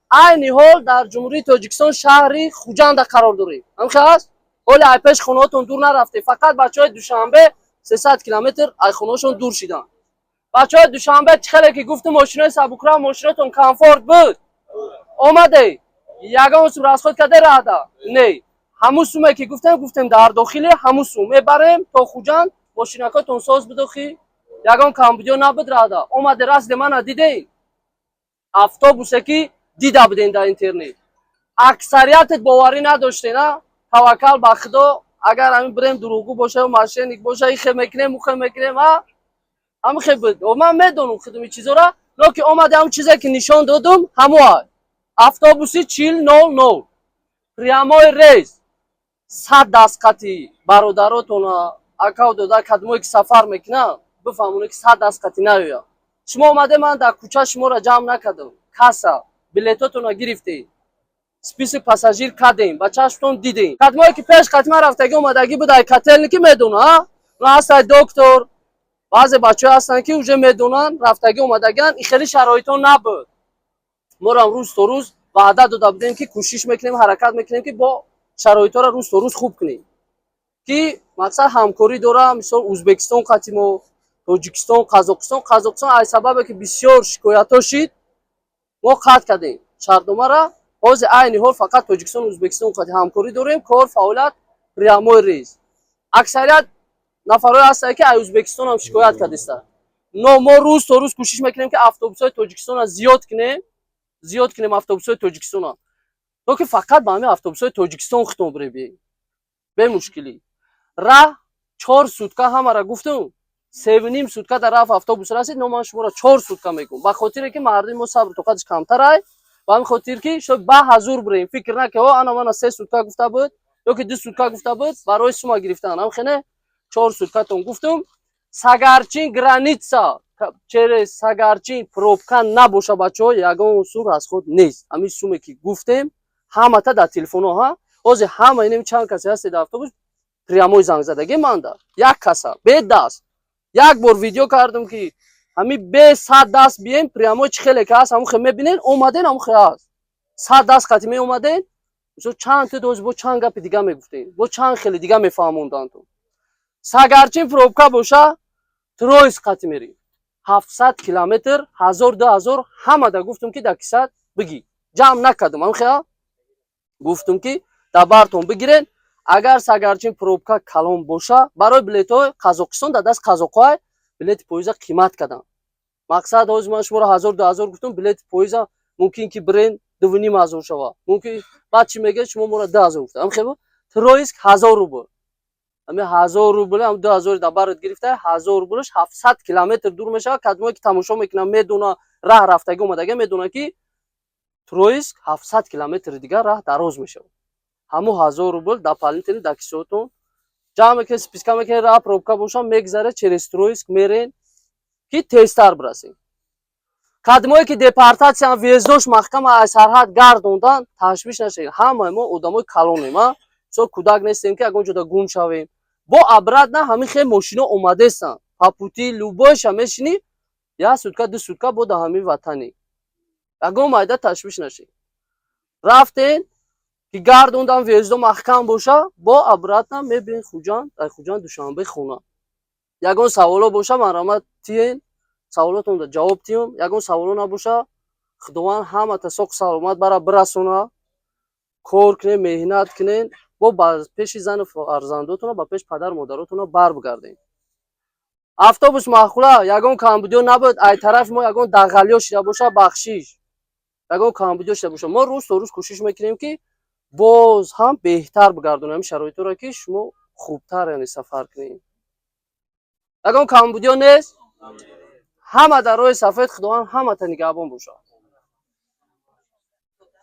айни ҳол дар ҷумҳурии тоҷикистон шаҳри хуҷанда қарор дорем. ҳамин аст. ҳоли ай пеш хонаҳотон дур нарафте. Фақат бачаҳои Душанбе 300 километр аз хонаҳошон дур шиданд. бачаҳои Душанбе чӣ хеле ки гуфтум мошинои сабукрав мошинотон комфорт буд. омаде ягон сум расход карде рада. Не. ҳамун суме ки гуфтем дар дохиле ҳамун сум мебарем то Хуҷанд мошинакотон соз бидохӣ. ягон камбудиё набуд рада. омаде расли мана дидем. автобусе ки дида будем дар интернет. аксариятет боварӣ надоштем, на? Таваккал ба Худо, агар ҳамин бирем дурӯғгӯ боша, мошенник боша, ин хел мекунем, у хел мекунем, а? ҳамин хел буд. Ман медонам худум ин чизора, локи омаде ҳамун чизе ки нишон додум, ҳамун аст. Автобуси 4000 прямой рейс 100 дастқати бародаротона акав дода кадмое ки сафар мекунанд бифаҳмоне ки 100 дастқати наёяд. шумо омаде ман дар кӯча шуморо ҷамъ накардам. Касса билетотона гирифтед. список пассажир кадем, ба чашмтон дидем. кадмое ки пеш қатма рафтагӣ омадагӣ буд ай котелники медона, а? но ҳастай доктор. баъзе бачаҳо ҳастанд ки уже медонанд, рафтагӣ омадагианд, ин хеле шароитон набуд. морам рӯз то рӯз ваъда дода будем ки кӯшиш мекунем, ҳаракат мекунем ки бо шароитҳоро рӯз то рӯз хуб кунем. ки мақсад ҳамкорӣ дорам, мисол Ӯзбекистон қатимо, Тоҷикистон, Қазоқистон ай сабабе ки бисёр шикоятҳо шид, мо қатъ кардем шартномаро. ҳозир айни ҳол фақат Тоҷикистон, Ӯзбекистон қати ҳамкорӣ дорем, кор фаъолият прямой рейс. аксарият нафарҳое ҳастанд ки ай Ӯзбекистонам шикоят кардастанд. но мо рӯз то рӯз кӯшиш мекунем ки автобусҳои Тоҷикистона зиёд кунем автобусҳои Тоҷикистона. то ки фақат ба ҳамин автобусҳои Тоҷикистон хитоб ребием. бе мушкилӣ. раҳ 4 сутка ҳамара гуфтум. 3.5 сутка дар рафт автобус расид, но ман шуморо 4 сутка мегӯям. ба хотире ки мардуми мо сабру тоқаташ камтар ай, ба ҳамин хотир ки шояд ба ҳазур бирем. фикр наке ана мана 3 сутка гуфта буд, ёки 2 сутка гуфта буд, барои сума гирифтан. ҳамхене 4 суткатон гуфтум. сагарчин граница через сагарчин пробка набоша бачаҳо, ягон сум расход нест. ҳамин суме ки гуфтем ҳамата дар телефонҳо, ҳа? ҳозир ҳама инем чанд касе ҳастед дар автобус прямой занг задагӣ манда. як каса бе даст. як бор видео кардам ки ҳамин бе 100 даст бием прямой чӣ хеле ки ҳаст ҳамун хел мебинен, омаден ҳамун хел ҳаст. 100 даст қати меомаден, мисол чанд ту доз бо чанд гапи дига мегуфтем, бо чанд хели дига мефаҳмондантон. сагарчин пробка боша Троицк қати мерем. 700 километр 1000-2000 ҳамада гуфтум ки дар кисат бигӣ. ҷамъ накардам ҳамин хел. гуфтум ки дар бартон бигирен. агар сагарчин пробка калон боша, барои билетҳои Қазоқистон дар даст қазоқҳои билети поезда қимат карданд. мақсад ҳозир ман шуморо 1000-2000 гуфтум, билети поезда мумкин ки бирен 2500 шава. мумкин баъд чӣ мегӯяд шумо моро 2000 гуфта. ҳамин хел Троицк 1000 рубл. ҳамин 1000 рубл, ҳам 2000 дар барот гирифта, 1000 рублш 700 километр дур мешавад. кадмое ки тамошо мекунам медона, раҳ рафтагӣ омадагӣ медона ки Троицк 700 километр дигар раҳ дароз мешавад. ҳамун 1000 рубл дополнительно дар кисотон ҷамъ мекунед, списка мекунед, раҳ пробка боша мегзаред через Троицк мерен ки тезтар бирасем. кадмое ки депортатсия въездош маҳкама аз сарҳад гардондан, ташвиш нашавед. ҳамаи мо одамои калонем, а? мисол кӯдак нестем ки ягон ҷода гум шавем. бо абрат на ҳамин хел мошино омадестанд. папути любойша мешинӣ, 1 сутка 2 сутка бо дар ҳамин ватане. ягон майда ташвиш нашед. рафтен ки гардондан въездо маҳкам боша, бо абратна мебинед Хуҷанд, дар Хуҷанд Душанбе хона. ягон саволо боша марҳамат тиен, саволотонро ҷавоб диҳам. ягон саволо набоша, худованд ҳамата соқ саломат бара бирасона. кор кунед, меҳнат кунед, бо ба пеши зану фарзандотона, ба пеши падару модаротона барбигардем. автобус маъқула, ягон камбудиё набуд. ай тарафи мо ягон дағалиё шида боша, бахшиш, ягон камбудиё шида боша. мо рӯз то рӯз кӯшиш мекунем ки боз ҳам беҳтар бигардонем шароитҳоро ки шумо хубтар яъне сафар кунем. ягон камбудиё нест. ҳама дар роҳи сафед. худованд ҳамата нигаҳбон бошад.